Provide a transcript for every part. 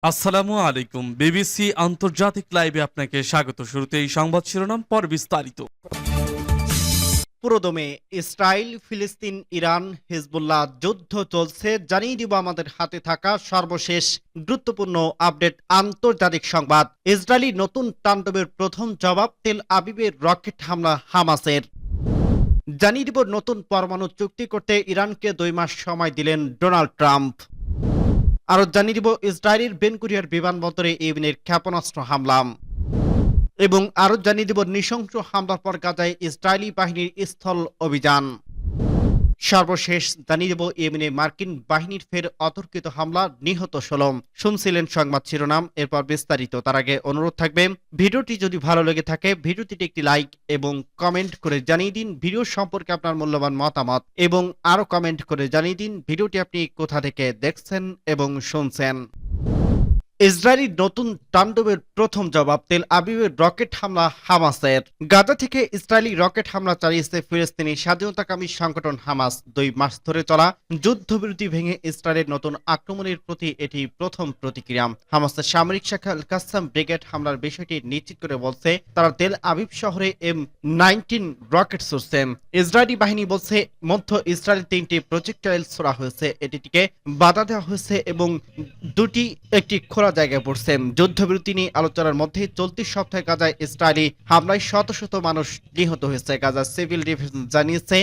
আসসালামু আলাইকুম। বিবিসি আন্তর্জাতিক লাইভে আপনাকে স্বাগত। শুরুতেই সংবাদ শিরোনাম, পর বিস্তারিত। পুরোদমে ইসরায়েল, ফিলিস্তিন, ইরান, হিজবুল্লাহ যুদ্ধ চলছে, জানিয়ে দিব আমাদের হাতে থাকা সর্বশেষ গুরুত্বপূর্ণ আপডেট আন্তর্জাতিক সংবাদ। ইসরায়েলি নতুন তাণ্ডবের প্রথম জবাব তেল আবিবের রকেট হামলা হামাসের। জানিয়ে দিব নতুন পরমাণু চুক্তি করতে ইরানকে 2 মাস সময় দিলেন ডোনাল্ড ট্রাম্প। আরো জানিয়ে দিব ইসরায়েলের বেনগুরিয়ার বিমানবন্দরে ইয়েমেনের ক্ষেপণাস্ত্র হামলা। এবং আরো জানিয়ে দিব নৃশংস হামলার পর গাজায় ইসরায়েলি বাহিনীর স্থল অভিযান। সর্বশেষ জানিয়ে দেব ইয়েমেনে মার্কিন বাহিনীর ফের অতর্কিত হামলা, নিহত 16। শুনছিলেন সংবাদ শিরোনাম, এরপর বিস্তারিত। তার আগে অনুরোধ থাকবে, ভিডিওটি যদি ভালো লেগে থাকে ভিডিওটিতে একটি লাইক এবং কমেন্ট করে জানিয়ে দিন ভিডিও সম্পর্কে আপনার মূল্যবান মতামত, এবং আরো কমেন্ট করে জানিয়ে দিন ভিডিওটি আপনি কোথা থেকে দেখছেন এবং শুনছেন। ইসরায়েলি নতুন তাণ্ডবের প্রথম জবাব তেল আবিবের রকেট হামলা হামাসের। গাজা থেকে ইসরায়েলি রকেট হামলা চালিয়েছে ফিলিস্তিনি স্বাধীনতাকামী সংগঠন হামাস। 2 মাস ধরে চলা যুদ্ধবিরতি ভেঙে ইসরায়েলের নতুন আক্রমণের প্রতি এটি প্রথম প্রতিক্রিয়া। হামাসের সামরিক শাখা আল কাসাম ব্রিগেড হামলার বিষয়টি নিশ্চিত করে বলছে তারা তেল আবিব শহরে M19 রকেট ছুড়ছে। ইসরায়েলি বাহিনী বলছে মধ্য ইসরায়েল 3টি প্রজেক্টাইল ছোড়া হয়েছে, এটিকে বাধা দেওয়া হয়েছে এবং দুটি একটি খোলা জায়গায় পড়ছে। যুদ্ধবিরতি নিয়ে আলোচনার মধ্যে চলতি সপ্তাহে গাজায় ইসরায়েলি হামলায় শত শত মানুষ নিহত হয়েছে। গাজা সিভিল ডিফেন্স জানিয়েছে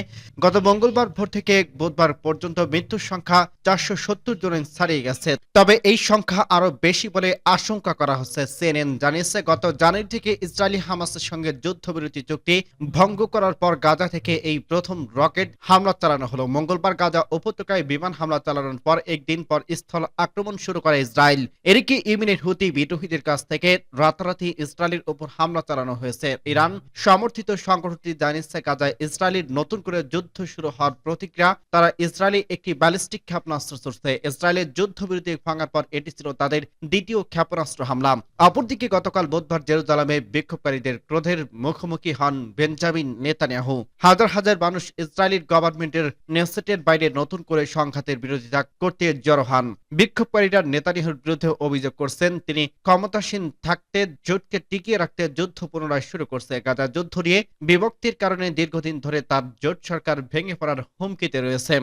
গত মঙ্গলবার ভোর থেকে বুধবার পর্যন্ত মৃত্যুর সংখ্যা 470 জনের ছাড়িয়ে গেছে, তবে এই সংখ্যা আরো বেশি বলে আশঙ্কা করা হচ্ছে। সিএনএন জানিয়েছে গত জানুয়ারি থেকে ইসরায়েলি হামাসের সঙ্গে যুদ্ধবিরতি চুক্তি ভঙ্গ করার পর গাজা থেকে এই প্রথম রকেট হামলা চালানো হলো। মঙ্গলবার গাজা উপত্যকায় বিমান হামলা চালানোর পর একদিন পর স্থল আক্রমণ শুরু করে ইসরায়েল। এদিকে ইয়েমেনের হুতি বিদ্রোহীদের কাছ থেকে রাতারাতি ইসরায়েলের উপর হামলা চালানো হয়েছে। ইরান সমর্থিত সংগঠনটি জানিয়েছে গাজায় ইসরায়েলের নতুন করে যুদ্ধ শুরু হওয়ার প্রতিক্রিয়া তারা ইসরায়েলি একটি ব্যালিস্টিক ক্ষেপণাস্ত্র ছুড়ছে। ইসরায়েলের যুদ্ধবিরতি ভাঙার পর এটি ছিল তাদের দ্বিতীয় ক্ষেপণাস্ত্র হামলা। অপরদিকে গতকাল বুধবার জেরুজালেমে বিক্ষোভকারীদের ক্রোধের মুখোমুখি হন বেঞ্জামিন নেতানিয়াহু। হাজার হাজার মানুষ ইসরায়েলি গভর্নমেন্টের নেসেটের বাইরে নতুন করে সংঘাতের বিরোধিতা করতে জড়ো হন। বিক্ষোভকারীরা নেতানিয়াহুর বিরুদ্ধে অভিযোগ করছেন তিনি ক্ষমতাসীন থাকতে জোটকে টিকিয়ে রাখতে যুদ্ধ পুনরায় শুরু করছে। গাজা যুদ্ধ নিয়ে বিভক্তির কারণে দীর্ঘদিন ধরে তার জোট সরকার ভেঙে পড়ার হুমকিতে রয়েছে।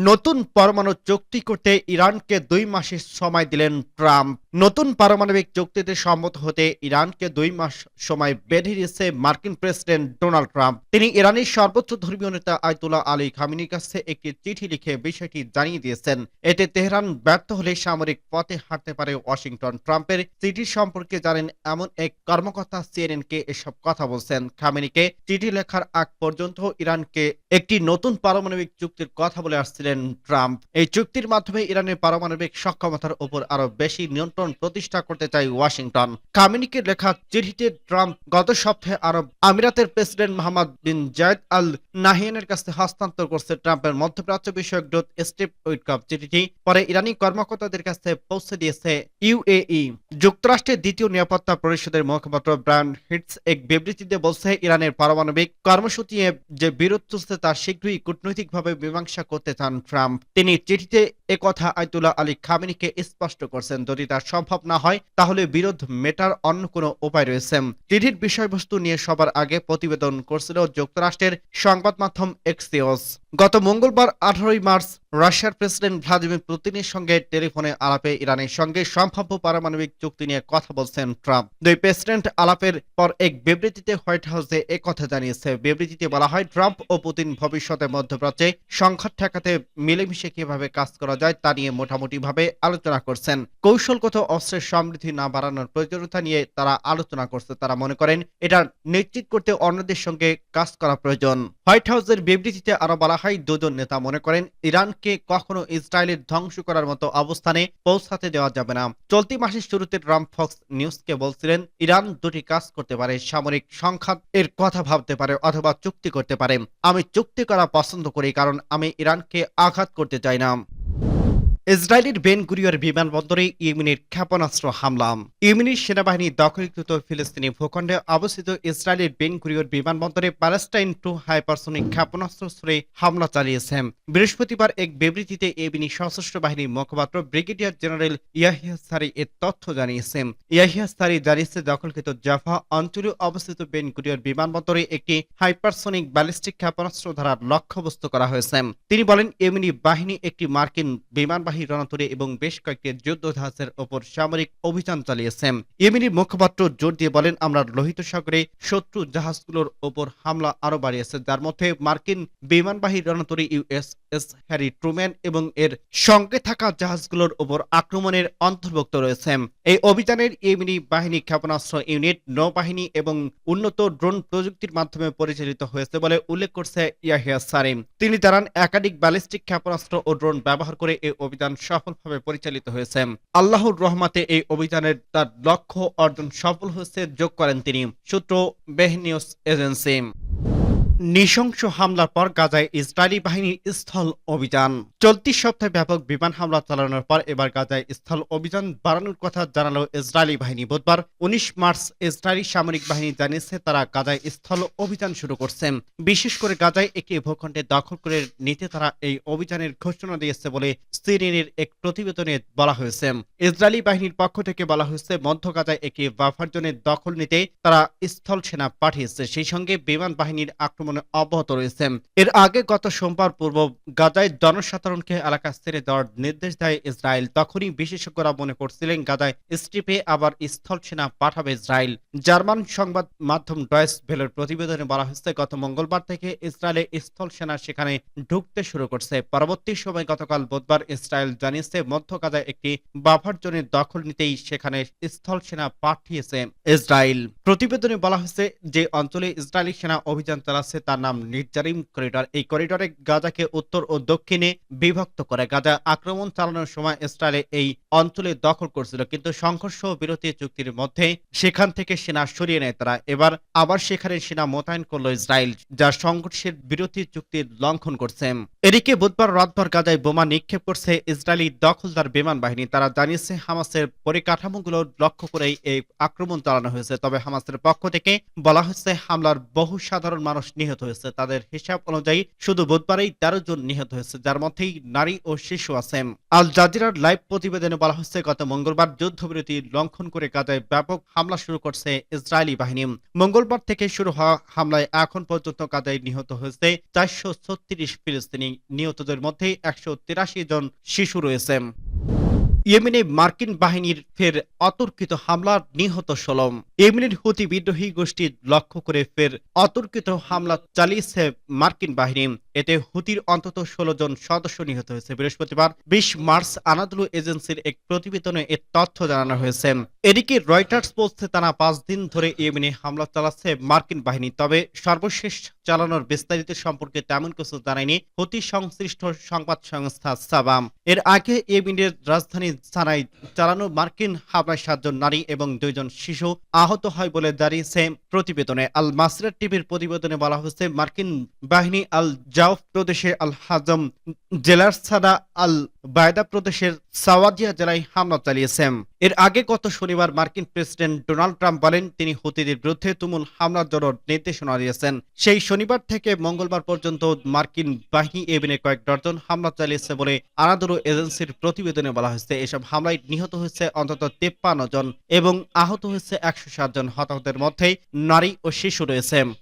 নতুন পরমাণু চুক্তি করতে ইরানকে 2 মাসের সময় দিলেন ট্রাম্প। নতুন পারমাণবিক চুক্তিতে সম্মত হতে ইরানকে 2 মাস সময় বেঁধে দিয়েছে মার্কিন প্রেসিডেন্ট ডোনাল্ড ট্রাম্প। তিনি ইরানের সর্বোচ্চ ধর্মীয় নেতা আয়াতুল্লাহ আলী খামেনির কাছে একটি চিঠি লিখে বিষয়টি জানিয়ে দিয়েছেন। এতে তেহরান ব্যর্থ হলে সামরিক পথে হাঁটতে পারে ওয়াশিংটন। ট্রাম্পের চিঠি সম্পর্কে জানেন এমন এক কর্মকর্তা সিএনএনকে এসব কথা বলছেন। খামেনিকে চিঠি লেখার আগ পর্যন্ত ইরানকে একটি নতুন পারমাণবিক চুক্তির কথা বলে আসছিলেন ট্রাম্প। এই চুক্তির মাধ্যমে ইরানের পারমাণবিক সক্ষমতার উপর আরো বেশি নিয়ন্ত্রণ প্রতিষ্ঠা করতে চায় ওয়াশিংটন। খামেনিকে লেখা চিঠিতে ট্রাম্প গত সপ্তাহে আরব আমিরাতের প্রেসিডেন্ট মোহাম্মদ বিন জায়েদ আল নাহিয়ানের কাছে হস্তান্তর করছে ট্রাম্পের মধ্যপ্রাচ্য বিষয়ক দূত স্টিভ উইটকফ। চিঠিটি পরে ইরানি কর্মকর্তাদের কাছে পৌঁছে দিয়েছে ইউএই। যুক্তরাষ্ট্রের দ্বিতীয় নিরাপত্তা পরিষদের মুখপাত্র ব্রায়ান হিটস এক বিবৃতিতে বলছে ইরানের পারমাণবিক কর্মসূচি যে বিরোধ চলছে তা শীঘ্রই কূটনৈতিকভাবে মীমাংসা করতে চান ট্রাম্প। তিনি চিঠিতে একথা আয়াতুল্লাহ আলী খামেনিকে স্পষ্ট করছেন। যদি তা সম্ভব না হয় তাহলে বিরোধ মেটার অন্য কোনো উপায় রয়েছে। চিঠির বিষয়বস্তু নিয়ে সবার আগে প্রতিবেদন করছিল যুক্তরাষ্ট্রের সংবাদ মাধ্যম এক্সিওস। গত মঙ্গলবার 18 মার্চ রাশিয়ার প্রেসিডেন্ট ভ্লাদিমির পুতিনের সঙ্গে টেলিফোনে আলাপে ইরানের সঙ্গে সম্ভাব্য পারমাণবিক চুক্তি নিয়ে কথা বলছেন ট্রাম্প। 2 প্রেসিডেন্ট আলাপের পর এক বিবৃতিতে হোয়াইট হাউসে একথা জানিয়েছে। বিবৃতিতে বলা হয় ট্রাম্প ও পুতিন ভবিষ্যতে মধ্যপ্রাচ্যে সংঘাত ঠেকাতে মিলেমিশে কিভাবে কাজ করা যায় তা নিয়ে মোটামুটিভাবে আলোচনা করছেন। কৌশলগত অস্ত্রের সমৃদ্ধি না বাড়ানোর প্রয়োজনীয়তা নিয়ে তারা আলোচনা করছে। তারা মনে করেন এটা নিশ্চিত করতে অন্যদের সঙ্গে কাজ করা প্রয়োজন। হোয়াইট হাউসের বিবৃতিতে আরো বলা হয় দুজন নেতা মনে করেন ইরানকে কখনো ইসরায়েলের ধ্বংস করার মতো অবস্থানে পৌঁছাতে দেওয়া যাবে না। চলতি মাসের শুরুতে ট্রাম্প ফক্স নিউজকে বলছিলেন ইরান দুটি কাজ করতে পারে, সামরিক সংঘাত এর কথা ভাবতে পারে অথবা চুক্তি করতে পারে। আমি চুক্তি করা পছন্দ করি কারণ আমি ইরানকে আঘাত করতে চাই না। ইসরায়েলের বেন গুরিয়র বিমানবন্দরে ইয়েমেনের ক্ষেপণাস্ত্র হামলা। ইয়েমেনের সেনাবাহিনী দখলীকৃত ফিলিস্তিনি ভূখণ্ডে অবস্থিত ইসরায়েলের বেন গুরিয়র বিমানবন্দরে প্যালেস্টাইন টু হাইপারসনিক ক্ষেপণাস্ত্র ছুড়ে হামলা চালিয়েছে। বৃহস্পতিবার এক বিবৃতিতে ইয়েমেনি সশস্ত্র বাহিনীর মুখপাত্র ব্রিগেডিয়ার জেনারেল ইয়াহিয়া সারি এ তথ্য জানিয়েছেন। ইয়াহিয়া সারি জানিয়েছে দখলকৃত জাফা অঞ্চলে অবস্থিত বেন গুরিয়র বিমানবন্দরে একটি হাইপারসনিক ব্যালিস্টিক ক্ষেপণাস্ত্র ধারার লক্ষ্যবস্তু করা হয়েছে। তিনি বলেন, ইয়েমেনি বাহিনী একটি মার্কিন বিমানবাহী রণতরী এবং বেশ কয়েকটি যুদ্ধ জাহাজের ওপর সামরিক অভিযান চালিয়েছে। ইয়েমেনি মুখপাত্র জোর দিয়ে বলেন, আমরা লোহিত সাগরে শত্রু জাহাজগুলোর ওপর হামলা আরো বাড়িয়েছে, যার মধ্যে মার্কিন বিমানবাহী রণতরী ইউএসএস হ্যারি ট্রুম্যান এবং এর সঙ্গে থাকা জাহাজগুলোর ওপর আক্রমণের অন্তর্ভুক্ত রয়েছে। এই অভিযানের ইয়েমেনি বাহিনী ক্ষেপণাস্ত্র ইউনিট, নৌবাহিনী এবং উন্নত ড্রোন প্রযুক্তির মাধ্যমে পরিচালিত হয়েছে বলে উল্লেখ করছে ইয়াহিয়া সারি। তিনি জানান, একাধিক ব্যালিস্টিক ক্ষেপণাস্ত্র ও ড্রোন ব্যবহার করে এই অভিযান সফলভাবে পরিচালিত হয়েছে। আল্লাহর রহমতে এই অভিযানের তার লক্ষ্য অর্জন সফল হয়েছে যোগ করেন তিনি। সূত্র বেহ নিউজ এজেন্সি। নৃশংস হামলার পর গাজায় ইসরায়েলি বাহিনীর স্থল অভিযান। চলতি সপ্তাহে ব্যাপক বিমান হামলা চালানোর পর এবার গাজায় স্থল অভিযান বাড়ানোর কথা জানালো ইসরায়েলি বাহিনী। বুধবার 19 মার্চ ইসরায়েলি সামরিক বাহিনী জানিয়েছে তারা গাজায় স্থল অভিযান শুরু করছে। বিশেষ করে গাজায় একটি ভূখণ্ডে দখল করে নিতে তারা এই অভিযানের ঘোষণা দিয়েছে বলে সিএনএনের এক প্রতিবেদনে বলা হয়েছে। ইসরায়েলি বাহিনীর পক্ষ থেকে বলা হয়েছে, মধ্য গাজায় একটি বাফার জোনের দখল নিতে তারা স্থল সেনা পাঠিয়েছে, সেই সঙ্গে বিমান বাহিনীর আক্রমণ অব্যাহত রয়েছে। এর আগে গত সোমবার পূর্ব গাজায় জনসাধারণকে এলাকা ছেড়ে দেওয়ার নির্দেশ দেয় ইসরায়েল। তখনই বিশেষজ্ঞরা মনে করছিলেন গাজায় স্ট্রিপে আবার স্থল সেনা পাঠাবে ইসরায়েল। জার্মান সংবাদ মাধ্যম ডয়েচ ভেলের প্রতিবেদনে বলা হয়েছে, গত মঙ্গলবার থেকে ইসরায়েলে স্থল সেনা সেখানে ঢুকতে শুরু করছে। পরবর্তী সময় গতকাল বুধবার ইসরায়েল জানিয়েছে মধ্য গাজায় একটি বাফার জোনের দখল নিতেই সেখানে স্থল সেনা পাঠিয়েছে ইসরায়েল। প্রতিবেদনে বলা হয়েছে, যে অঞ্চলে ইসরায়েলি সেনা অভিযান চালাচ্ছে তার নাম নির্জারিম করিডর। এই করিডরে গাজাকে উত্তর ও দক্ষিণে বিভক্ত করে। গাজা আক্রমণ চালানোর সময় ইসরায়েল এই অঞ্চলে দখল করছিল, কিন্তু সংঘর্ষ বিরতি চুক্তির মধ্যে সেখান থেকে সেনা সরিয়ে নেয় তারা। এবার আবার সেখানে সেনা মোতায়েন করলো ইসরায়েল, যা সংঘর্ষের বিরতি চুক্তির লঙ্ঘন করছে। এদিকে বুধবার রাতভর গাজায় বোমা নিক্ষেপ করছে ইসরায়েলি দখলদার বিমান বাহিনী। তারা জানিয়েছে হামাসের পরিকাঠামোগুলো লক্ষ্য করেই এই আক্রমণ চালানো হয়েছে। তবে হামাসের পক্ষ থেকে বলা হয়েছে হামলার বহু সাধারণ মানুষ নিহত হয়েছে। তাদের হিসাব অনুযায়ী শুধু বুধবারেই 13 জন নিহত হয়েছে, যার মধ্যেই নারী ও শিশু আছে। আল জাজিরার লাইভ প্রতিবেদনে বলা হয়েছে, গত মঙ্গলবার যুদ্ধবিরতি লঙ্ঘন করে গাজায় ব্যাপক হামলা শুরু করছে ইসরায়েলি বাহিনী। মঙ্গলবার থেকে শুরু হওয়া হামলায় এখন পর্যন্ত গাজায় নিহত হয়েছে 436 ফিলিস্তিনি। নিহতদের মধ্যে 183 জন শিশু রয়েছে। ইয়েমেনে মার্কিন বাহিনীর ফের অতর্কিত হামলা, নিহত 16। ইয়েমেনের হুতি বিদ্রোহী গোষ্ঠী লক্ষ্য করে ফের অতর্কিত হামলা চালিয়েছে মার্কিন বাহিনী। এতে হুতির অন্তত 16 জন সদস্য নিহত হয়েছে। বৃহস্পতিবার 20 মার্চ আনাদলু এজেন্সির এক প্রতিবেদনে এ তথ্য জানানো হয়েছে। এদিকে রয়টার্স বলছে টানা 5 দিন ধরে ইয়েমেনে হামলা চালাচ্ছে মার্কিন বাহিনী। তবে সর্বশেষ চালানোর বিস্তারিত সম্পর্কে তেমন কিছু জানায়নি হুতি সংশ্লিষ্ট সংবাদ সংস্থা সাবাম। এর আগে ইয়েমেনের রাজধানী সানায় চালানো মার্কিন হামলায় 7 জন নারী এবং 2 জন শিশু আহত হয় বলে জানিয়েছে প্রতিবেদনে। আল মাসরা টিভির প্রতিবেদনে বলা হয়েছে, মার্কিন বাহিনী আল জাউফ প্রদেশের আল হাজম জেলার সাদা আল বায়দা প্রদেশের সাওয়াদিয়া জেলায় হামলা চালিয়েছে। এর আগে গত শনিবার মার্কিন প্রেসিডেন্ট ডোনাল্ড ট্রাম্প বলেন তিনি হুতিদের বিরুদ্ধে তুমুল হামলার জন্য নির্দেশনা দিয়েছেন। সেই শনিবার থেকে মঙ্গলবার পর্যন্ত মার্কিন বাহিনী ইয়েমেনে কয়েক ডজন হামলা চালিয়েছে বলে আনাদলু এজেন্সির প্রতিবেদনে বলা হয়েছে। এসব হামলায় নিহত হয়েছে অন্তত 53 জন এবং আহত হয়েছে 107 জন। হতাহতের মধ্যে নারী ও শিশু রয়েছে।